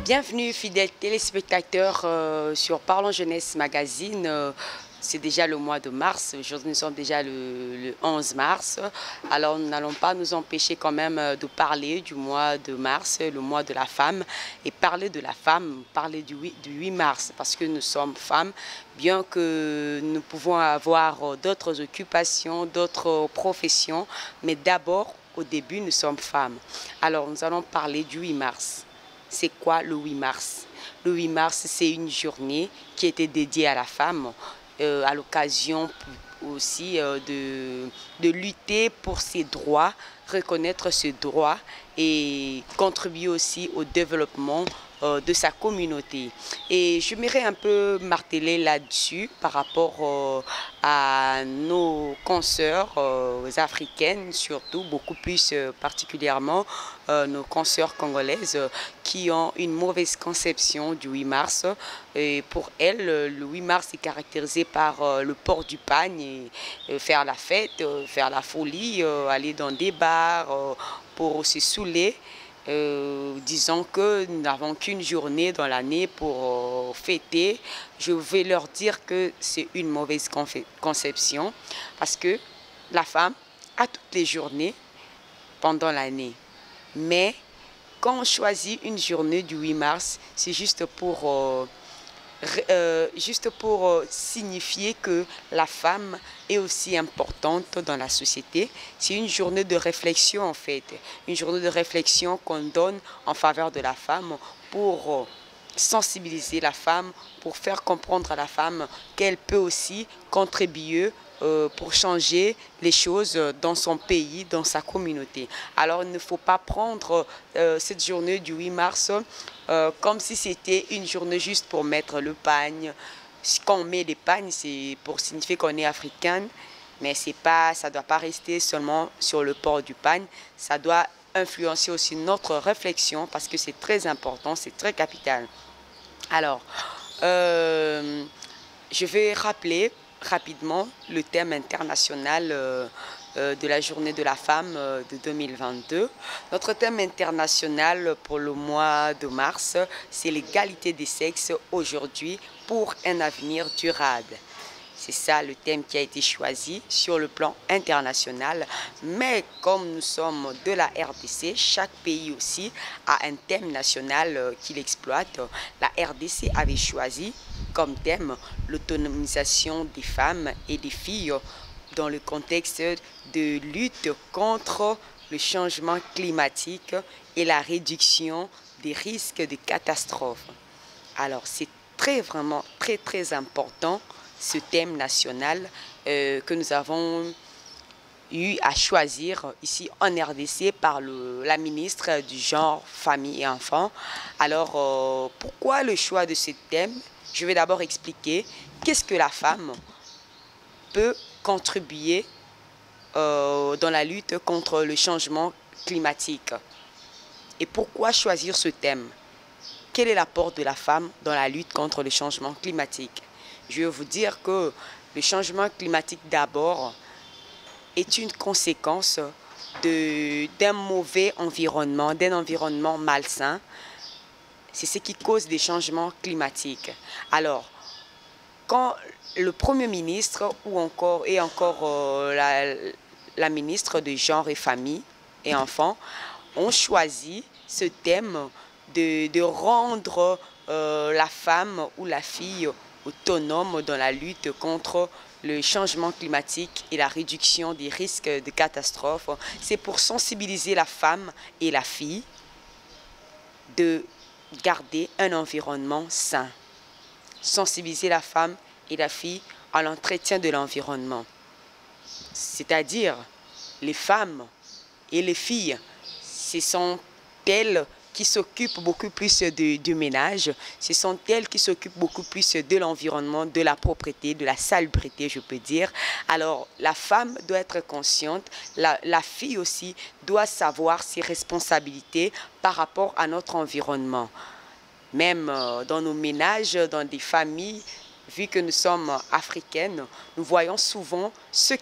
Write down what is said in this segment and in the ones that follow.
Bienvenue fidèles téléspectateurs sur Parlons Jeunesse Magazine. C'est déjà le mois de mars, aujourd'hui nous sommes déjà le 11 mars. Alors nous n'allons pas nous empêcher quand même de parler du mois de mars, le mois de la femme. Et parler de la femme, parler du 8 mars, parce que nous sommes femmes, bien que nous pouvons avoir d'autres occupations, d'autres professions. Mais d'abord, au début, nous sommes femmes. Alors nous allons parler du 8 mars. C'est quoi le 8 mars? Le 8 mars, c'est une journée qui était dédiée à la femme, à l'occasion aussi de lutter pour ses droits, reconnaître ses droits et contribuer aussi au développement de sa communauté. Et je m'aimerais un peu marteler là-dessus par rapport à nos consoeurs africaines, surtout, beaucoup plus particulièrement nos consoeurs congolaises qui ont une mauvaise conception du 8 mars. Et pour elles, le 8 mars est caractérisé par le port du pagne, et faire la fête, faire la folie, aller dans des bars pour se saouler. Disons que nous n'avons qu'une journée dans l'année pour fêter. Je vais leur dire que c'est une mauvaise conception parce que la femme a toutes les journées pendant l'année. Mais quand on choisit une journée du 8 mars, c'est juste pour signifier que la femme est aussi importante dans la société. C'est une journée de réflexion en fait, une journée de réflexion qu'on donne en faveur de la femme pour sensibiliser la femme, pour faire comprendre à la femme qu'elle peut aussi contribuer pour changer les choses dans son pays, dans sa communauté. Alors il ne faut pas prendre cette journée du 8 mars comme si c'était une journée juste pour mettre le pagne. Quand on met les pagnes, c'est pour signifier qu'on est africaine, mais ça ne doit pas rester seulement sur le port du pagne, ça doit influencer aussi notre réflexion parce que c'est très important, c'est très capital. Alors, je vais rappeler rapidement le thème international de la journée de la femme de 2022. Notre thème international pour le mois de mars, c'est l'égalité des sexes aujourd'hui pour un avenir durable. C'est ça le thème qui a été choisi sur le plan international. Mais comme nous sommes de la RDC, chaque pays aussi a un thème national qu'il exploite. La RDC avait choisi comme thème l'autonomisation des femmes et des filles dans le contexte de lutte contre le changement climatique et la réduction des risques de catastrophes. Alors c'est vraiment très important ce thème national que nous avons eu à choisir ici en RDC par la ministre du Genre, Famille et Enfants. Alors pourquoi le choix de ce thème? Je vais d'abord expliquer qu'est-ce que la femme peut contribuer dans la lutte contre le changement climatique. Et pourquoi choisir ce thème? Quel est l'apport de la femme dans la lutte contre le changement climatique? Je vais vous dire que le changement climatique d'abord est une conséquence d'un mauvais environnement, d'un environnement malsain. C'est ce qui cause des changements climatiques. Alors, quand le Premier ministre ou encore la ministre de Genre et Famille et Enfants ont choisi ce thème de rendre la femme ou la fille autonome dans la lutte contre le changement climatique et la réduction des risques de catastrophes. C'est pour sensibiliser la femme et la fille de garder un environnement sain. Sensibiliser la femme et la fille à l'entretien de l'environnement. C'est-à-dire, les femmes et les filles, ce sont elles qui s'occupent beaucoup plus du ménage, ce sont elles qui s'occupent beaucoup plus de l'environnement, de la propreté, de la salubrité, je peux dire. Alors, la femme doit être consciente, la fille aussi doit savoir ses responsabilités par rapport à notre environnement. Même dans nos ménages, dans des familles, vu que nous sommes africaines, nous voyons souvent celles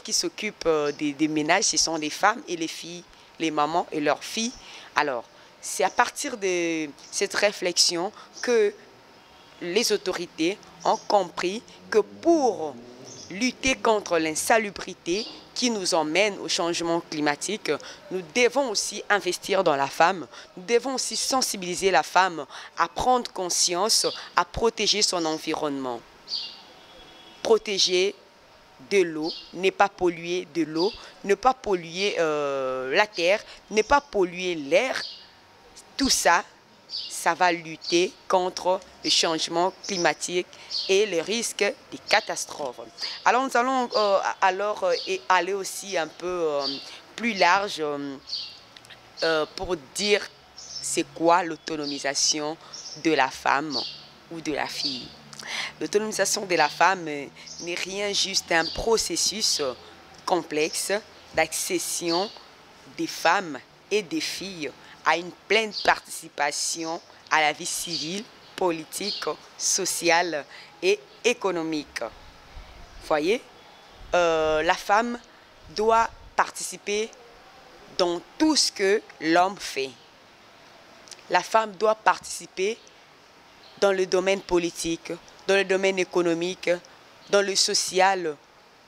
qui s'occupent des ménages, ce sont les femmes et les filles, les mamans et leurs filles. Alors, c'est à partir de cette réflexion que les autorités ont compris que pour lutter contre l'insalubrité qui nous emmène au changement climatique, nous devons aussi investir dans la femme. Nous devons aussi sensibiliser la femme à prendre conscience, à protéger son environnement. Protéger de l'eau, ne pas polluer de l'eau, ne pas polluer la terre, ne pas polluer l'air. Tout ça, ça va lutter contre le changement climatique et le risque des catastrophes. Alors nous allons aller aussi un peu plus large pour dire c'est quoi l'autonomisation de la femme ou de la fille. L'autonomisation de la femme n'est rien juste un processus complexe d'accession des femmes et des filles à une pleine participation à la vie civile, politique, sociale et économique. Vous voyez, la femme doit participer dans tout ce que l'homme fait. La femme doit participer dans le domaine politique, dans le domaine économique, dans le social,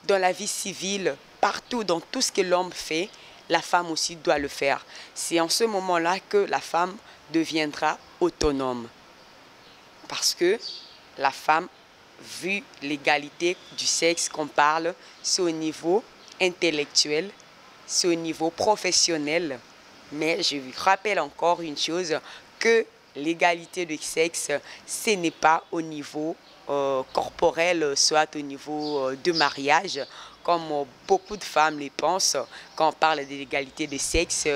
dans la vie civile, partout, dans tout ce que l'homme fait, la femme aussi doit le faire. C'est en ce moment-là que la femme deviendra autonome. Parce que la femme, vu l'égalité du sexe qu'on parle, c'est au niveau intellectuel, c'est au niveau professionnel. Mais je vous rappelle encore une chose, que l'égalité du sexe, ce n'est pas au niveau corporel, soit au niveau de mariage, comme beaucoup de femmes le pensent quand on parle de l'égalité de sexe,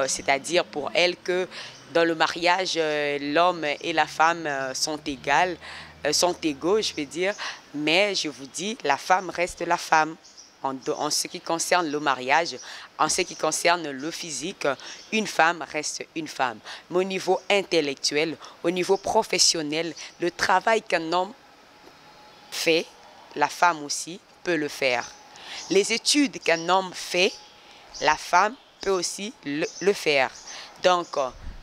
c'est-à-dire pour elles que dans le mariage, l'homme et la femme sont égaux, je veux dire, mais je vous dis, la femme reste la femme. En ce qui concerne le mariage, en ce qui concerne le physique, une femme reste une femme. Mais au niveau intellectuel, au niveau professionnel, le travail qu'un homme fait, la femme aussi peut le faire. Les études qu'un homme fait, la femme peut aussi le faire. Donc,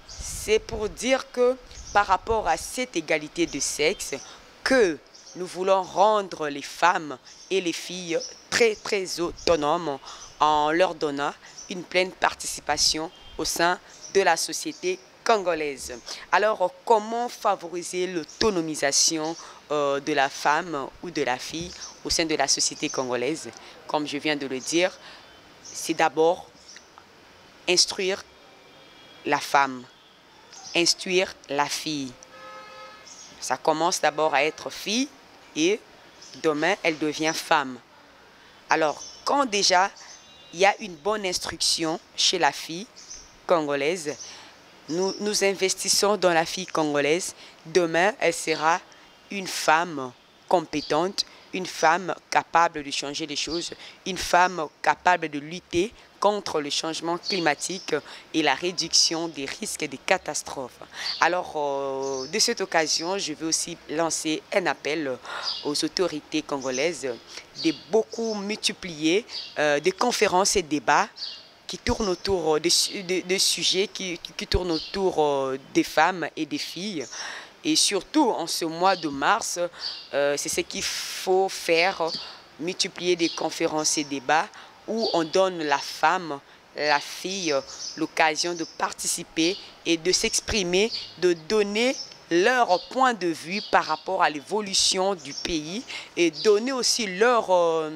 c'est pour dire que par rapport à cette égalité de sexe, que nous voulons rendre les femmes et les filles très autonomes en leur donnant une pleine participation au sein de la société congolaise. Alors, comment favoriser l'autonomisation de la femme ou de la fille au sein de la société congolaise? Comme je viens de le dire, c'est d'abord instruire la femme, instruire la fille. Ça commence d'abord à être fille et demain, elle devient femme. Alors, quand déjà il y a une bonne instruction chez la fille congolaise, nous investissons dans la fille congolaise, demain, elle sera une femme compétente, une femme capable de changer les choses, une femme capable de lutter contre le changement climatique et la réduction des risques et des catastrophes. Alors, de cette occasion, je veux aussi lancer un appel aux autorités congolaises de beaucoup multiplier des conférences et débats qui tournent autour de sujets qui tournent autour des femmes et des filles. Et surtout, en ce mois de mars, c'est ce qu'il faut faire, multiplier des conférences et débats où on donne la femme, la fille, l'occasion de participer et de s'exprimer, de donner leur point de vue par rapport à l'évolution du pays et donner aussi leur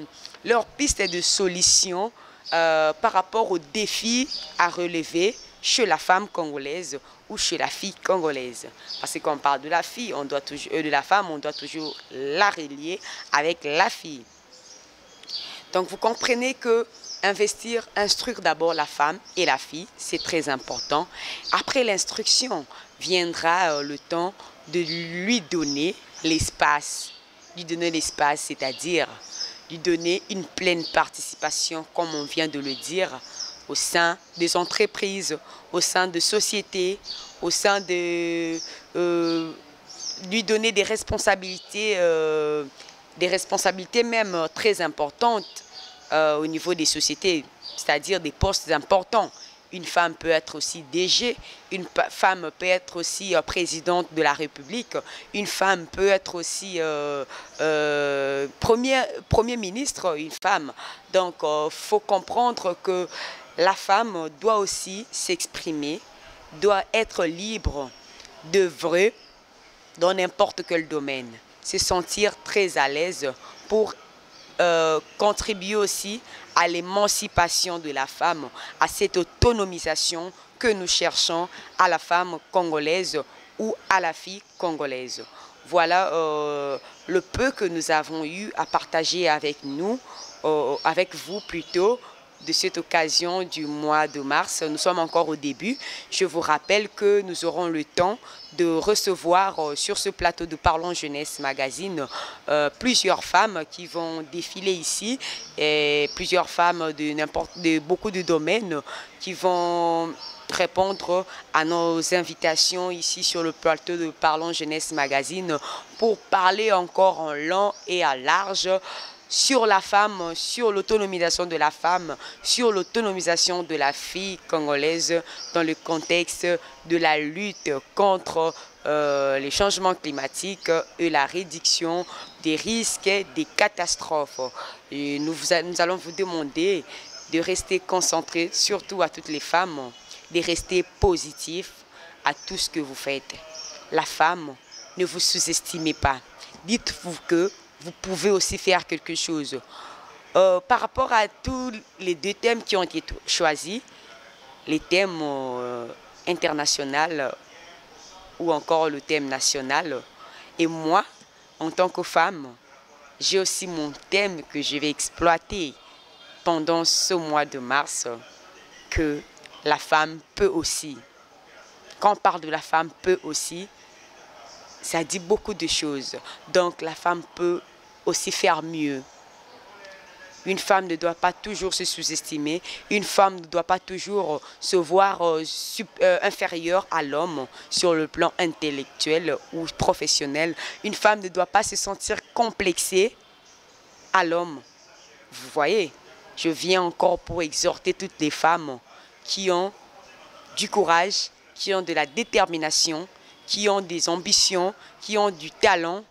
piste de solution par rapport aux défis à relever chez la femme congolaise ou chez la fille congolaise. Parce que quand on parle de la fille, on doit toujours, de la femme, on doit toujours la relier avec la fille. Donc vous comprenez que investir, instruire d'abord la femme et la fille, c'est très important. Après l'instruction, viendra le temps de lui donner l'espace. Lui donner l'espace, c'est-à-dire lui donner une pleine participation, comme on vient de le dire, au sein des entreprises, au sein de sociétés, au sein de... lui donner des responsabilités même très importantes au niveau des sociétés, c'est-à-dire des postes importants. une femme peut être aussi DG, une femme peut être aussi présidente de la République, une femme peut être aussi premier ministre, une femme. Donc, il faut comprendre que la femme doit aussi s'exprimer, doit être libre d'œuvrer dans n'importe quel domaine, se sentir très à l'aise pour contribuer aussi à l'émancipation de la femme, à cette autonomisation que nous cherchons à la femme congolaise ou à la fille congolaise. Voilà le peu que nous avons eu à partager avec nous, avec vous plutôt, de cette occasion du mois de mars. Nous sommes encore au début. Je vous rappelle que nous aurons le temps de recevoir sur ce plateau de Parlons Jeunesse Magazine plusieurs femmes qui vont défiler ici, et plusieurs femmes de beaucoup de domaines qui vont répondre à nos invitations ici sur le plateau de Parlons Jeunesse Magazine pour parler encore en long et à large sur la femme, sur l'autonomisation de la femme, sur l'autonomisation de la fille congolaise dans le contexte de la lutte contre les changements climatiques et la réduction des risques et des catastrophes. Et nous allons vous demander de rester concentrés, surtout à toutes les femmes, de rester positifs à tout ce que vous faites. La femme, ne vous sous-estimez pas. Dites-vous que vous pouvez aussi faire quelque chose. Par rapport à tous les deux thèmes qui ont été choisis, les thèmes internationaux ou encore le thème national, et moi, en tant que femme, j'ai aussi mon thème que je vais exploiter pendant ce mois de mars, que la femme peut aussi. Quand on parle de la femme peut aussi, ça dit beaucoup de choses. Donc la femme peut aussi faire mieux. Une femme ne doit pas toujours se sous-estimer. Une femme ne doit pas toujours se voir inférieure à l'homme sur le plan intellectuel ou professionnel. Une femme ne doit pas se sentir complexée à l'homme. Vous voyez, je viens encore pour exhorter toutes les femmes qui ont du courage, qui ont de la détermination, qui ont des ambitions, qui ont du talent,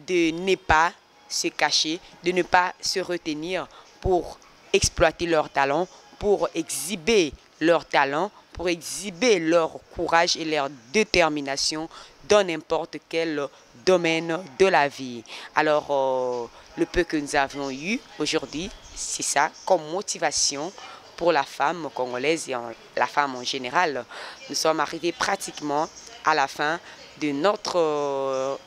de ne pas se cacher, de ne pas se retenir pour exploiter leur talent, pour exhiber leur talent, pour exhiber leur courage et leur détermination dans n'importe quel domaine de la vie. Alors, le peu que nous avons eu aujourd'hui, c'est ça, comme motivation pour la femme congolaise et la femme en général. Nous sommes arrivés pratiquement à la fin de notre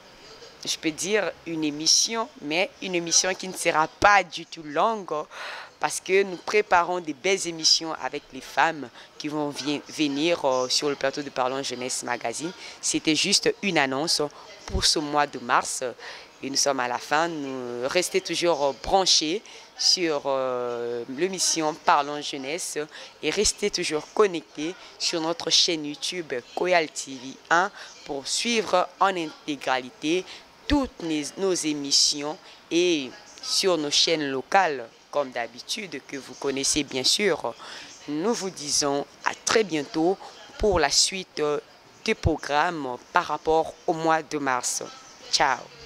je peux dire une émission, mais une émission qui ne sera pas du tout longue parce que nous préparons des belles émissions avec les femmes qui vont venir sur le plateau de Parlons Jeunesse Magazine. C'était juste une annonce pour ce mois de mars et nous sommes à la fin. Restez toujours branchés sur l'émission Parlons Jeunesse et restez toujours connectés sur notre chaîne YouTube Koyal TV 1 pour suivre en intégralité toutes nos émissions et sur nos chaînes locales, comme d'habitude, que vous connaissez bien sûr. Nous vous disons à très bientôt pour la suite des programmes par rapport au mois de mars. Ciao!